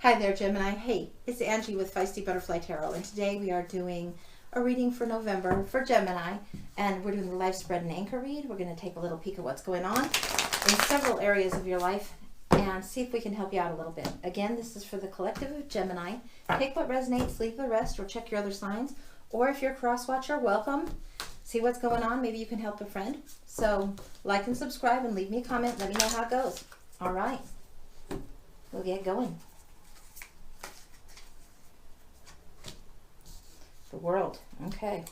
Hi there, Gemini. Hey, it's Angie with Feisty Butterfly Tarot, and today we are doing a reading for November for Gemini, and we're doing the life spread and anchor read. We're going to take a little peek at what's going on in several areas of your life and see if we can help you out a little bit. Again, this is for the collective of Gemini. Take what resonates, leave the rest, or check your other signs. Or if you're a cross watcher, welcome. See what's going on. Maybe you can help a friend. So like and subscribe and leave me a comment. Let me know how it goes. All right. We'll get going. The world. Okay.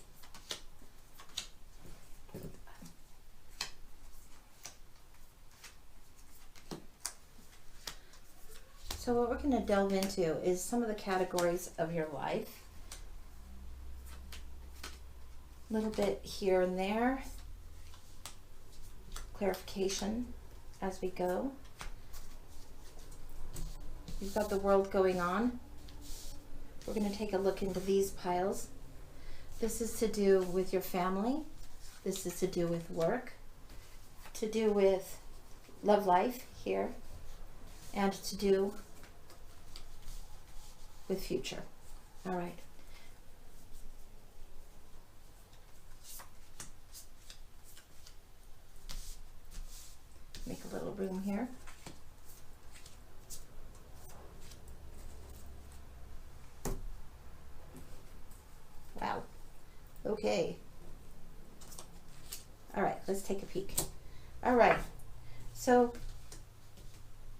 So what we're going to delve into is some of the categories of your life. A little bit here and there. Clarification as we go. You've got the world going on. We're going to take a look into these piles. This is to do with your family. This is to do with work. To do with love life here. And to do with future. All right. Make a little room here. Wow. Okay. All right, let's take a peek. All right. So,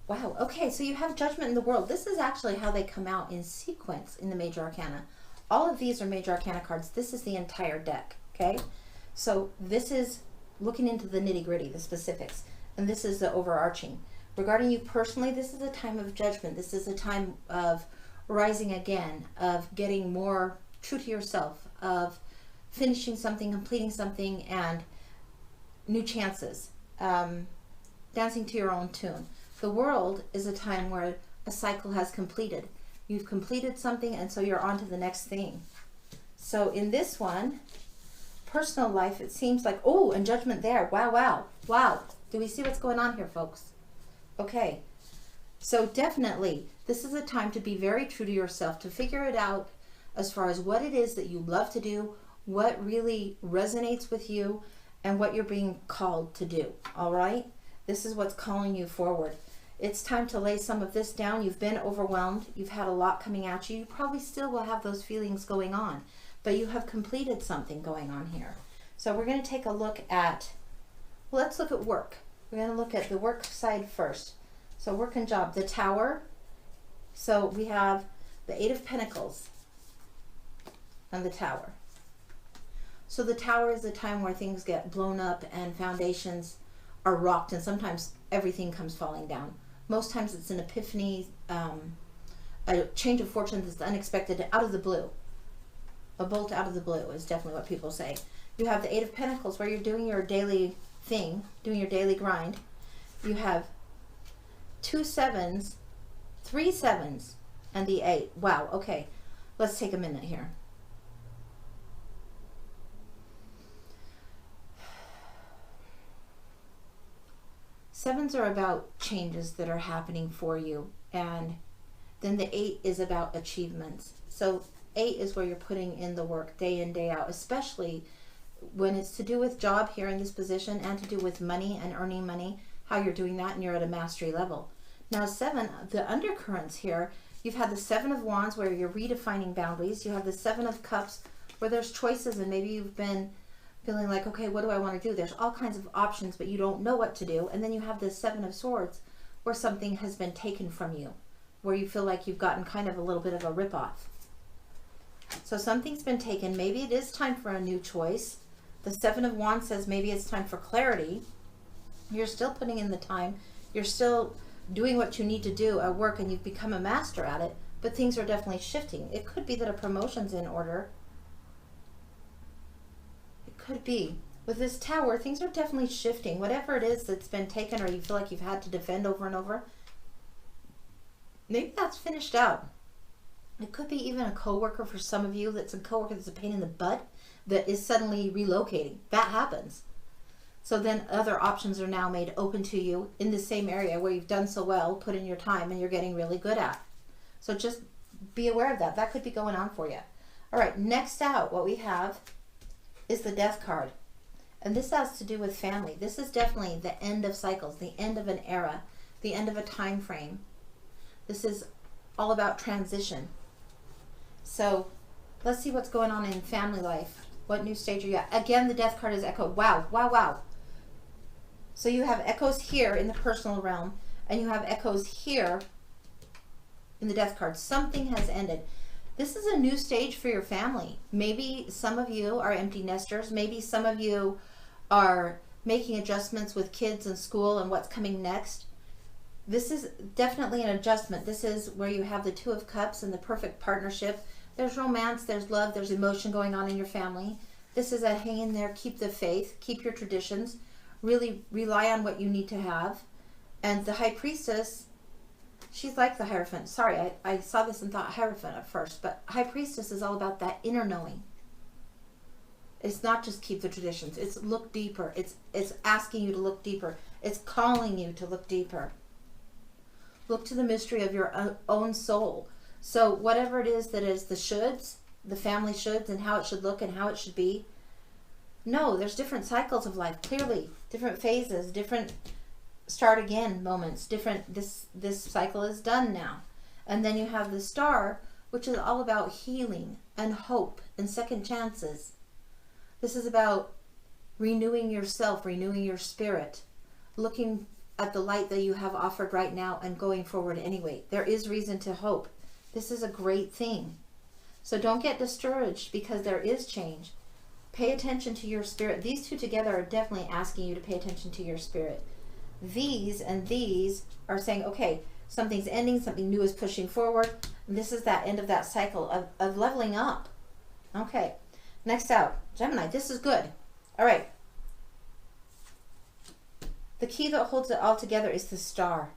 wow. Okay, so you have Judgment in the World. This is actually how they come out in sequence in the Major Arcana. All of these are Major Arcana cards. This is the entire deck, okay? So this is looking into the nitty-gritty, the specifics, and this is the overarching. Regarding you personally, this is a time of judgment. This is a time of rising again, of getting more true to yourself, of finishing something, completing something, and new chances, dancing to your own tune. The world is a time where a cycle has completed. You've completed something, and so you're on to the next thing. So in this one, personal life, it seems like, oh, and judgment there. Wow, wow, wow. Do we see what's going on here, folks? Okay. So definitely, this is a time to be very true to yourself, to figure it out as far as what it is that you love to do, what really resonates with you, and what you're being called to do. All right? This is what's calling you forward. It's time to lay some of this down. You've been overwhelmed. You've had a lot coming at you. You probably still will have those feelings going on, but you have completed something going on here. So we're going to take a look at, well, let's look at work. We're going to look at the work side first. So work and job, the Tower. So we have the Eight of Pentacles and the Tower. So the Tower is a time where things get blown up and foundations are rocked, and sometimes everything comes falling down. Most times it's an epiphany, a change of fortune that's unexpected, out of the blue. A bolt out of the blue is definitely what people say. You have the Eight of Pentacles where you're doing your daily thing, doing your daily grind. You have 2 sevens, 3 sevens, and the 8. Wow, okay. Let's take a minute here. Sevens are about changes that are happening for you, and then the 8 is about achievements. So 8 is where you're putting in the work day in, day out, especially when it's to do with job here in this position and to do with money and earning money, how you're doing that, and you're at a mastery level. Now 7, the undercurrents here, you've had the 7 of Wands where you're redefining boundaries. You have the 7 of Cups where there's choices, and maybe you've been feeling like, okay, what do I want to do? There's all kinds of options, but you don't know what to do. And then you have the 7 of Swords where something has been taken from you, where you feel like you've gotten kind of a little bit of a ripoff. So something's been taken. Maybe it is time for a new choice. The 7 of Wands says maybe it's time for clarity. You're still putting in the time. You're still doing what you need to do at work, and you've become a master at it, but things are definitely shifting. It could be that a promotion's in order. Could be. With this Tower, things are definitely shifting. Whatever it is that's been taken, or you feel like you've had to defend over and over, maybe that's finished out. It could be even a coworker for some of you that's a coworker that's a pain in the butt that is suddenly relocating. That happens. So then other options are now made open to you in the same area where you've done so well, put in your time, and you're getting really good at. So just be aware of that. That could be going on for you. All right, next out, what we have is the Death card. And this has to do with family. This is definitely the end of cycles, the end of an era, the end of a time frame. This is all about transition. So let's see what's going on in family life. What new stage are you at? Again, the Death card is echoed. Wow, wow, wow. So you have echoes here in the personal realm, and you have echoes here in the Death card. Something has ended. This is a new stage for your family. Maybe some of you are empty nesters. Maybe some of you are making adjustments with kids and school and what's coming next. This is definitely an adjustment. This is where you have the Two of Cups and the perfect partnership. There's romance, there's love, there's emotion going on in your family. This is a hang in there, keep the faith, keep your traditions, really rely on what you need to have. And the High Priestess, she's like the Hierophant. Sorry, I saw this and thought Hierophant at first, but High Priestess is all about that inner knowing. It's not just keep the traditions. It's look deeper. It's asking you to look deeper. It's calling you to look deeper. Look to the mystery of your own soul. So whatever it is that is the shoulds, the family shoulds, and how it should look and how it should be. No, there's different cycles of life, clearly. Different phases, different start again moments, different, this cycle is done now. And then you have the Star, which is all about healing and hope and second chances. This is about renewing yourself, renewing your spirit, looking at the light that you have offered right now and going forward anyway. There is reason to hope. This is a great thing. So don't get discouraged because there is change. Pay attention to your spirit. These two together are definitely asking you to pay attention to your spirit. These and these are saying, okay, something's ending, something new is pushing forward. And this is that end of that cycle of leveling up. Okay, next out, Gemini, this is good. All right. The key that holds it all together is the Star.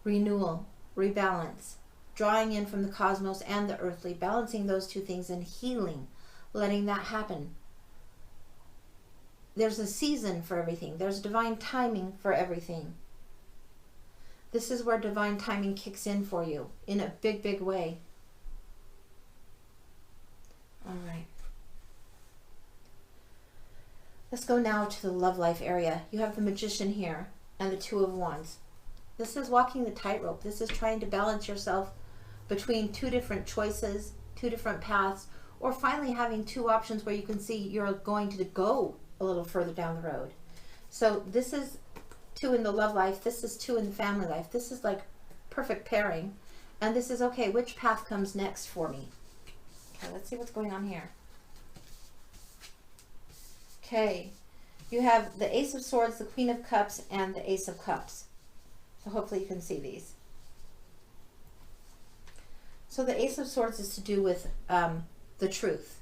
Renewal, rebalance, drawing in from the cosmos and the earthly, balancing those two things and healing, letting that happen. There's a season for everything. There's divine timing for everything. This is where divine timing kicks in for you in a big, big way. All right. Let's go now to the love life area. You have the Magician here and the Two of Wands. This is walking the tightrope. This is trying to balance yourself between two different choices, two different paths, or finally having two options where you can see you're going to go a little further down the road. So this is two in the love life. This is two in the family life. This is like perfect pairing. And this is, okay, which path comes next for me? Okay, let's see what's going on here. Okay, you have the Ace of Swords, the Queen of Cups, and the Ace of Cups. So hopefully you can see these. So the Ace of Swords is to do with the truth.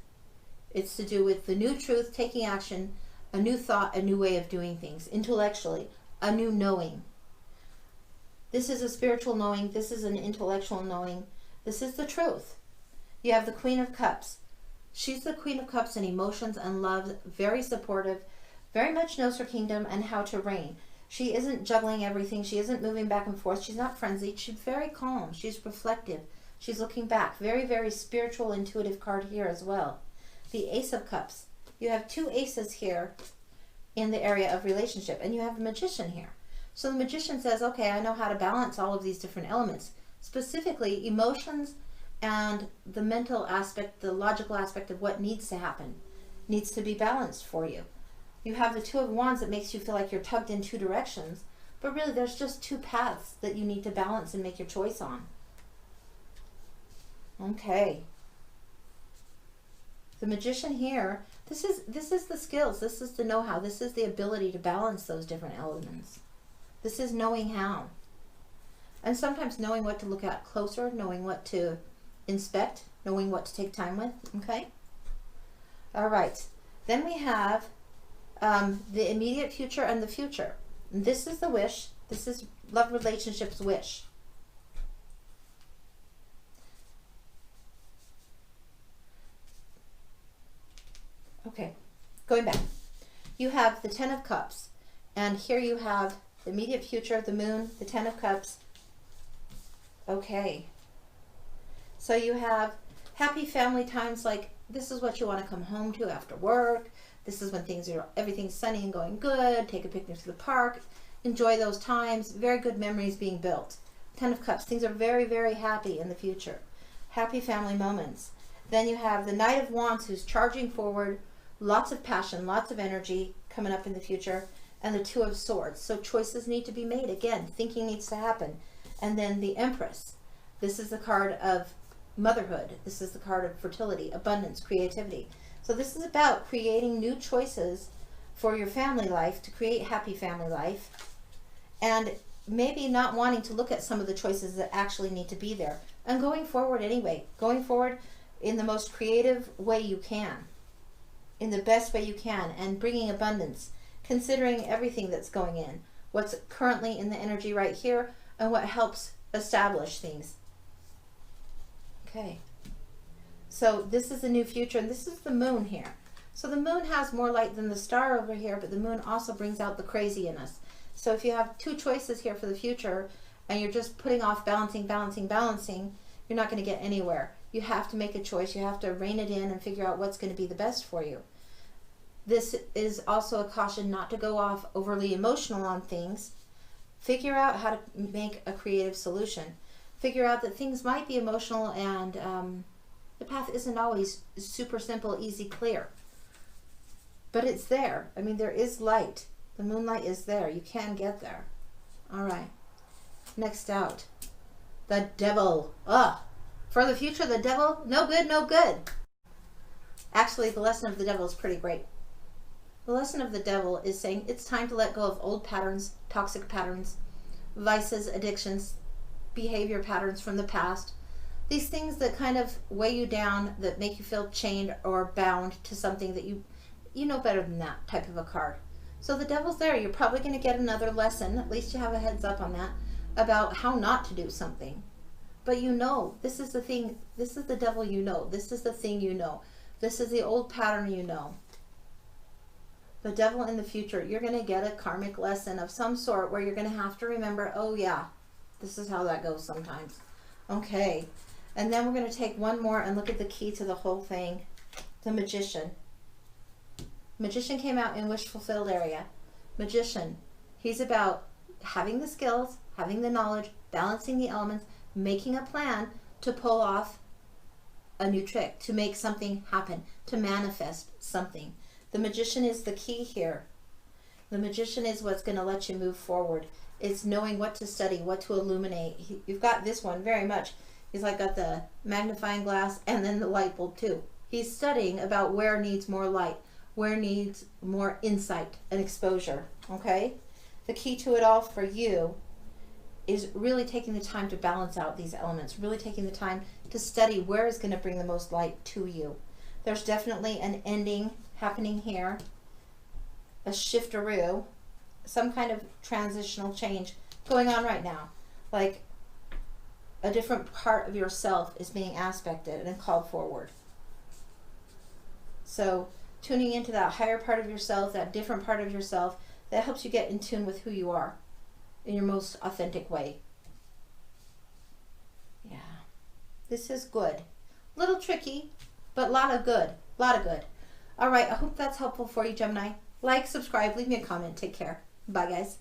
It's to do with the new truth, taking action, a new thought, a new way of doing things, intellectually, a new knowing. This is a spiritual knowing. This is an intellectual knowing. This is the truth. You have the Queen of Cups. She's the Queen of Cups in emotions and love, very supportive, very much knows her kingdom and how to reign. She isn't juggling everything. She isn't moving back and forth. She's not frenzied. She's very calm. She's reflective. She's looking back. Very, very spiritual, intuitive card here as well. The Ace of Cups. You have two aces here in the area of relationship, and you have the Magician here. So the Magician says, okay, I know how to balance all of these different elements, specifically emotions and the mental aspect, the logical aspect of what needs to happen, needs to be balanced for you. You have the Two of Wands that makes you feel like you're tugged in two directions, but really there's just two paths that you need to balance and make your choice on. Okay. The Magician here, this is the skills, this is the know-how, this is the ability to balance those different elements. This is knowing how. And sometimes knowing what to look at closer, knowing what to inspect, knowing what to take time with, okay? All right. Then we have the immediate future and the future. And this is the wish. This is love relationships wish. Okay, going back. You have the Ten of Cups, and here you have the immediate future, the Moon, the Ten of Cups, Okay. So you have happy family times, like this is what you want to come home to after work. This is when everything's sunny and going good. Take a picnic to the park. Enjoy those times. Very good memories being built. Ten of Cups. Things are very, very happy in the future. Happy family moments. Then you have the Knight of Wands, who's charging forward. Lots of passion, lots of energy coming up in the future. And the Two of Swords. So choices need to be made. Again, thinking needs to happen. And then the Empress. This is the card of motherhood. This is the card of fertility, abundance, creativity. So this is about creating new choices for your family life, to create happy family life, and maybe not wanting to look at some of the choices that actually need to be there, and going forward anyway, going forward in the most creative way you can, in the best way you can, and bringing abundance, considering everything that's going in, what's currently in the energy right here, and what helps establish things. Okay. So this is the new future, and this is the moon here. So the moon has more light than the star over here, but the moon also brings out the crazy in us. So if you have two choices here for the future, and you're just putting off balancing, you're not going to get anywhere. You have to make a choice. You have to rein it in and figure out what's going to be the best for you. This is also a caution not to go off overly emotional on things. Figure out how to make a creative solution. Figure out that things might be emotional, and the path isn't always super simple, easy, clear. But it's there. I mean, there is light. The moonlight is there. You can get there. All right. Next out. The Devil. Ugh. For the future, the Devil, no good, no good. Actually, the lesson of the Devil is pretty great. The lesson of the Devil is saying it's time to let go of old patterns, toxic patterns, vices, addictions, behavior patterns from the past. These things that kind of weigh you down, that make you feel chained or bound to something that you know better than that type of a card. So the Devil's there. You're probably going to get another lesson, at least you have a heads up on that, about how not to do something. But you know, this is the thing, this is the Devil you know, this is the thing you know, this is the old pattern you know. The Devil in the future, you're going to get a karmic lesson of some sort where you're going to have to remember, oh yeah, this is how that goes sometimes. Okay, and then we're going to take one more and look at the key to the whole thing, the Magician. Magician came out in wish fulfilled area. Magician, he's about having the skills, having the knowledge, balancing the elements, making a plan to pull off a new trick, to make something happen, to manifest something. The Magician is the key here. The Magician is what's going to let you move forward. It's knowing what to study, what to illuminate. You've got this one very much. He's like got the magnifying glass and then the light bulb too. He's studying about where needs more light, where needs more insight and exposure, okay? The key to it all for you is really taking the time to balance out these elements, really taking the time to study where is going to bring the most light to you. There's definitely an ending happening here, a shiftaroo, some kind of transitional change going on right now. Like a different part of yourself is being aspected and called forward. So tuning into that higher part of yourself, that different part of yourself, that helps you get in tune with who you are in your most authentic way. Yeah, this is good. A little tricky, but a lot of good. A lot of good. All right, I hope that's helpful for you, Gemini. Like, subscribe, leave me a comment. Take care. Bye, guys.